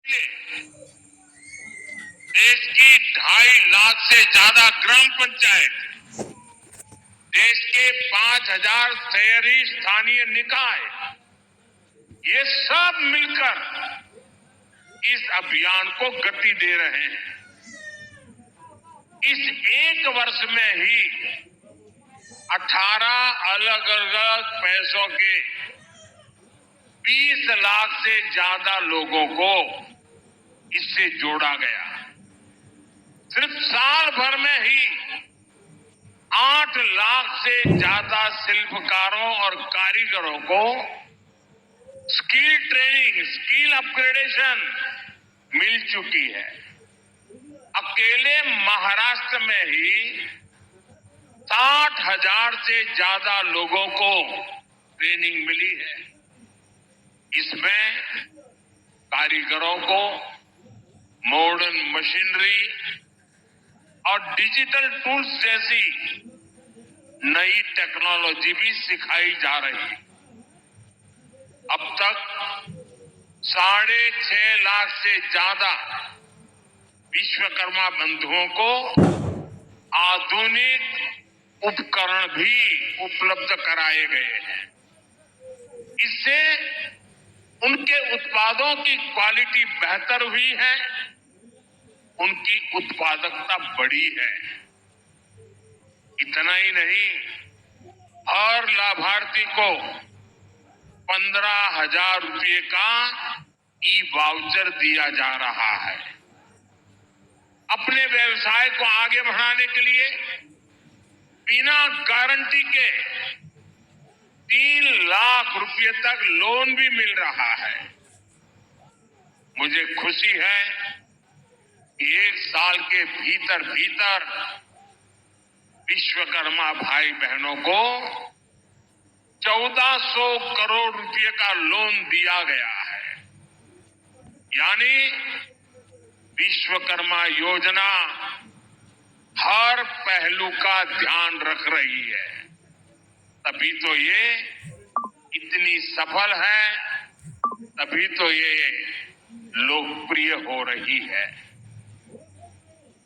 देश की 2.5 लाख से ज्यादा ग्राम पंचायत, देश के 5,000 शहरी स्थानीय निकाय, ये सब मिलकर इस अभियान को गति दे रहे हैं। इस एक वर्ष में ही 18 अलग अलग पैसों के 20 लाख से ज्यादा लोगों को इससे जोड़ा गया। सिर्फ साल भर में ही 8 लाख से ज्यादा शिल्पकारों और कारीगरों को स्किल ट्रेनिंग, स्किल अपग्रेडेशन मिल चुकी है। अकेले महाराष्ट्र में ही 60,000 से ज्यादा लोगों को ट्रेनिंग मिली है। इसमें कारीगरों को मॉडर्न मशीनरी और डिजिटल टूल्स जैसी नई टेक्नोलॉजी भी सिखाई जा रही है। अब तक 6.5 लाख से ज्यादा विश्वकर्मा बंधुओं को आधुनिक उपकरण भी उपलब्ध कराए गए हैं। इससे उनके उत्पादों की क्वालिटी बेहतर हुई है, उनकी उत्पादकता बढ़ी है। इतना ही नहीं, हर लाभार्थी को 15,000 रुपये का ई वाउचर दिया जा रहा है। अपने व्यवसाय को आगे बढ़ाने के लिए बिना गारंटी के 3 लाख रुपये तक लोन भी मिल रहा है। मुझे खुशी है कि 1 साल के भीतर भीतर विश्वकर्मा भाई बहनों को 1400 करोड़ रुपए का लोन दिया गया है। यानी विश्वकर्मा योजना हर पहलू का ध्यान रख रही है। तभी तो ये इतनी सफल है, तभी तो ये लोकप्रिय हो रही है।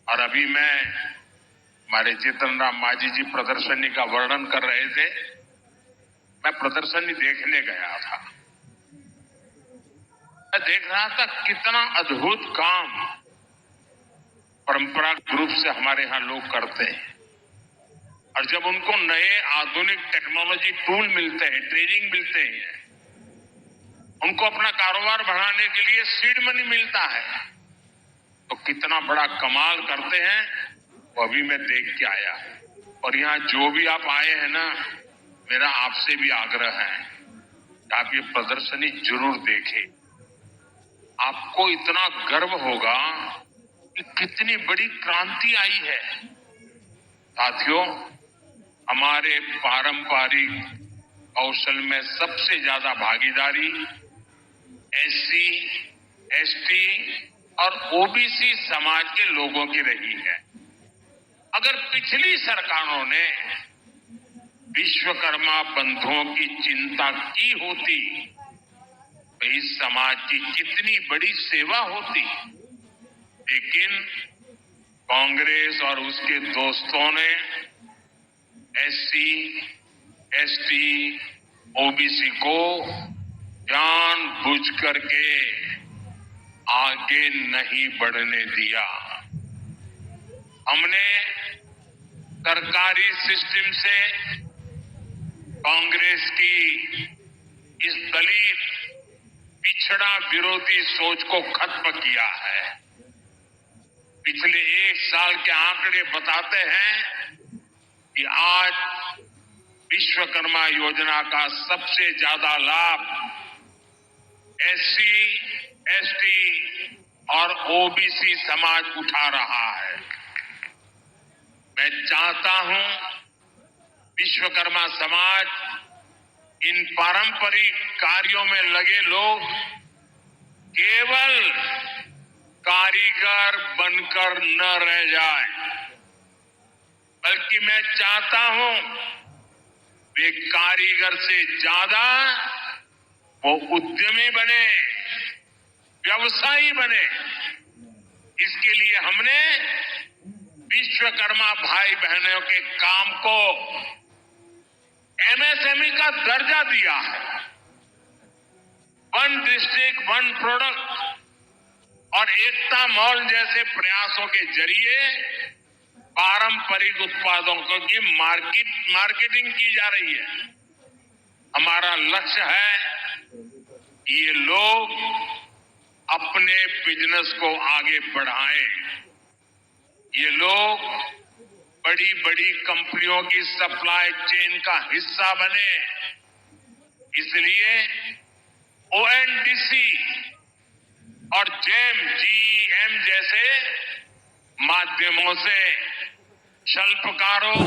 और अभी हमारे जीतन राम मांझी जी प्रदर्शनी का वर्णन कर रहे थे। मैं प्रदर्शनी देखने गया था। मैं देख रहा था कितना अद्भुत काम परंपरागत रूप से हमारे यहाँ लोग करते हैं। और जब उनको नए आधुनिक टेक्नोलॉजी टूल मिलते हैं, ट्रेनिंग मिलते हैं, उनको अपना कारोबार बढ़ाने के लिए सीड मनी मिलता है, तो कितना बड़ा कमाल करते हैं वो अभी मैं देख के आया। और यहाँ जो भी आप आए हैं ना, मेरा आपसे भी आग्रह है कि आप ये प्रदर्शनी जरूर देखें। आपको इतना गर्व होगा कि कितनी बड़ी क्रांति आई है। साथियों, हमारे पारंपरिक कौशल में सबसे ज्यादा भागीदारी एससी, एसटी और ओबीसी समाज के लोगों की रही है। अगर पिछली सरकारों ने विश्वकर्मा बंधुओं की चिंता की होती तो इस समाज की कितनी बड़ी सेवा होती। लेकिन कांग्रेस और उसके दोस्तों ने एससी, एसटी, ओबीसी को जानबूझ करके आगे नहीं बढ़ने दिया। हमने सरकारी सिस्टम से कांग्रेस की इस दलित पिछड़ा विरोधी सोच को खत्म किया है। पिछले 1 साल के आंकड़े बताते हैं कि आज विश्वकर्मा योजना का सबसे ज्यादा लाभ एससी, एसटी और ओबीसी समाज उठा रहा है। मैं चाहता हूं विश्वकर्मा समाज इन पारंपरिक कार्यों में लगे लोग केवल कारीगर बनकर न रह जाए, बल्कि मैं चाहता हूं वे कारीगर से ज्यादा वो उद्यमी बने, व्यवसायी बने, इसके लिए हमने विश्वकर्मा भाई बहनों के काम को एमएसएमई का दर्जा दिया है। वन डिस्ट्रिक्ट वन प्रोडक्ट और एकता मॉल जैसे प्रयासों के जरिए पारंपरिक उत्पादों की मार्केटिंग की जा रही है। हमारा लक्ष्य है कि ये लोग अपने बिजनेस को आगे बढ़ाएं। ये लोग बड़ी बड़ी कंपनियों की सप्लाई चेन का हिस्सा बने। इसलिए ओएनडीसी और जीईएम जैसे माध्यमों से शिल्पकारों,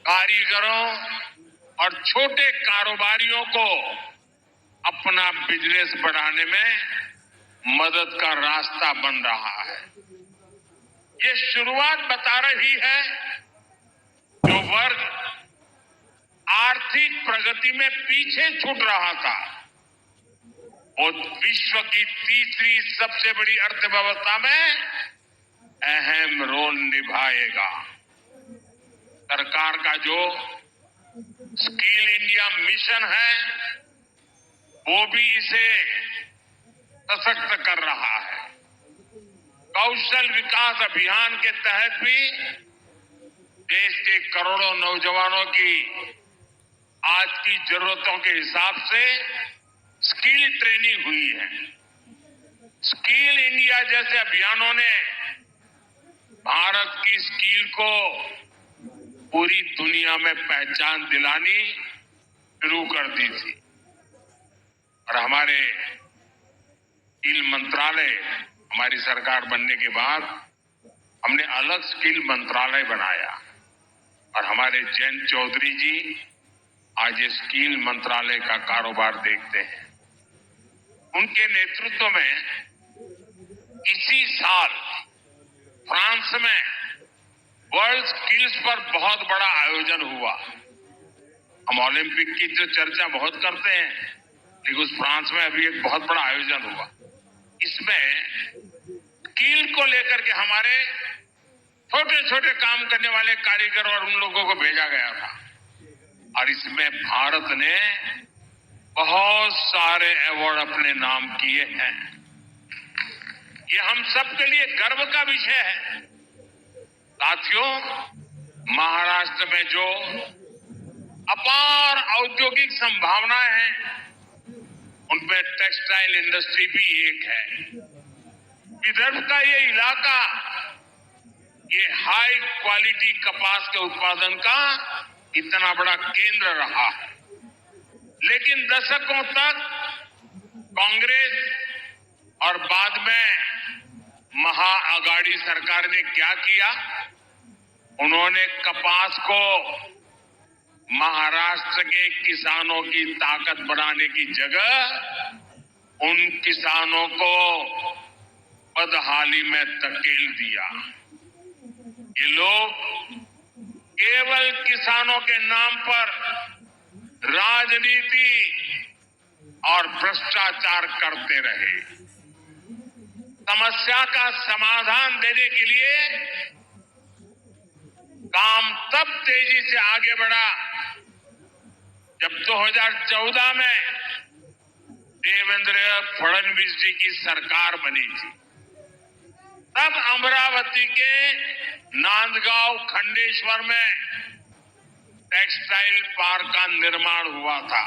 कारीगरों और छोटे कारोबारियों को अपना बिजनेस बढ़ाने में मदद का रास्ता बन रहा है। ये शुरुआत बता रही है जो वर्ग आर्थिक प्रगति में पीछे छूट रहा था, वो विश्व की तीसरी सबसे बड़ी अर्थव्यवस्था में अहम रोल निभाएगा। सरकार का जो स्किल इंडिया मिशन है, वो भी इसे सशक्त कर रहा है। कौशल विकास अभियान के तहत भी देश के करोड़ों नौजवानों की आज की जरूरतों के हिसाब से स्किल ट्रेनिंग हुई है। स्किल इंडिया जैसे अभियानों ने भारत की स्किल को पूरी दुनिया में पहचान दिलानी शुरू कर दी थी और हमारे स्किल मंत्रालय, हमारी सरकार बनने के बाद हमने अलग स्किल मंत्रालय बनाया और हमारे जयंत चौधरी जी आज ये स्किल मंत्रालय का कारोबार देखते हैं। उनके नेतृत्व में इसी साल फ्रांस में वर्ल्ड स्किल्स पर बहुत बड़ा आयोजन हुआ। हम ओलंपिक की जो चर्चा बहुत करते हैं, लेकिन उस फ्रांस में अभी एक बहुत बड़ा आयोजन हुआ। इसमें स्किल को लेकर के हमारे छोटे छोटे काम करने वाले कारीगर और उन लोगों को भेजा गया था और इसमें भारत ने बहुत सारे अवार्ड अपने नाम किए हैं। ये हम सबके लिए गर्व का विषय है। साथियों, महाराष्ट्र में जो अपार औद्योगिक संभावनाएं हैं, उनमें टेक्सटाइल इंडस्ट्री भी एक है। विदर्भ का ये इलाका ये हाई क्वालिटी कपास के उत्पादन का इतना बड़ा केंद्र रहा है, लेकिन दशकों तक कांग्रेस और बाद में महाअगाड़ी सरकार ने क्या किया, उन्होंने कपास को महाराष्ट्र के किसानों की ताकत बढ़ाने की जगह उन किसानों को बदहाली में धकेल दिया। ये लोग केवल किसानों के नाम पर राजनीति और भ्रष्टाचार करते रहे। समस्या का समाधान देने के लिए काम तब तेजी से आगे बढ़ा जब 2014 में देवेंद्र फडणवीस जी की सरकार बनी थी। तब अमरावती के नांदगांव खंडेश्वर में टेक्सटाइल पार्क का निर्माण हुआ था।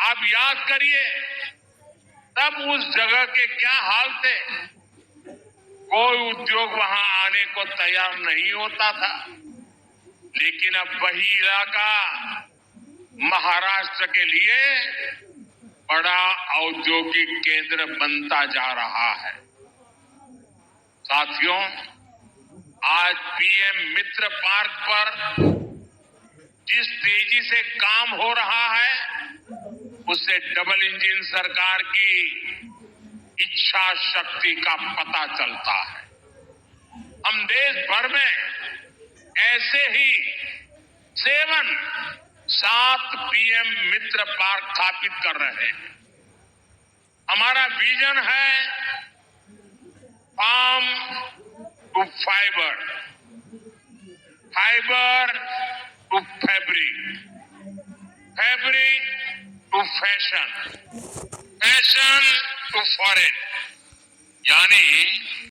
आप याद करिए, तब उस जगह के क्या हाल थे। कोई उद्योग वहां आने को तैयार नहीं होता था, लेकिन अब वही इलाका महाराष्ट्र के लिए बड़ा औद्योगिक केंद्र बनता जा रहा है। साथियों, आज पीएम मित्र पार्क पर जिस तेजी से काम हो रहा है, उससे डबल इंजन सरकार की इच्छा शक्ति का पता चलता है। हम देश भर में ऐसे ही 7 पीएम मित्र पार्क स्थापित कर रहे हैं। हमारा विजन है farm to fibre, fibre to fabric, fabric to fashion, fashion to foreign, यानी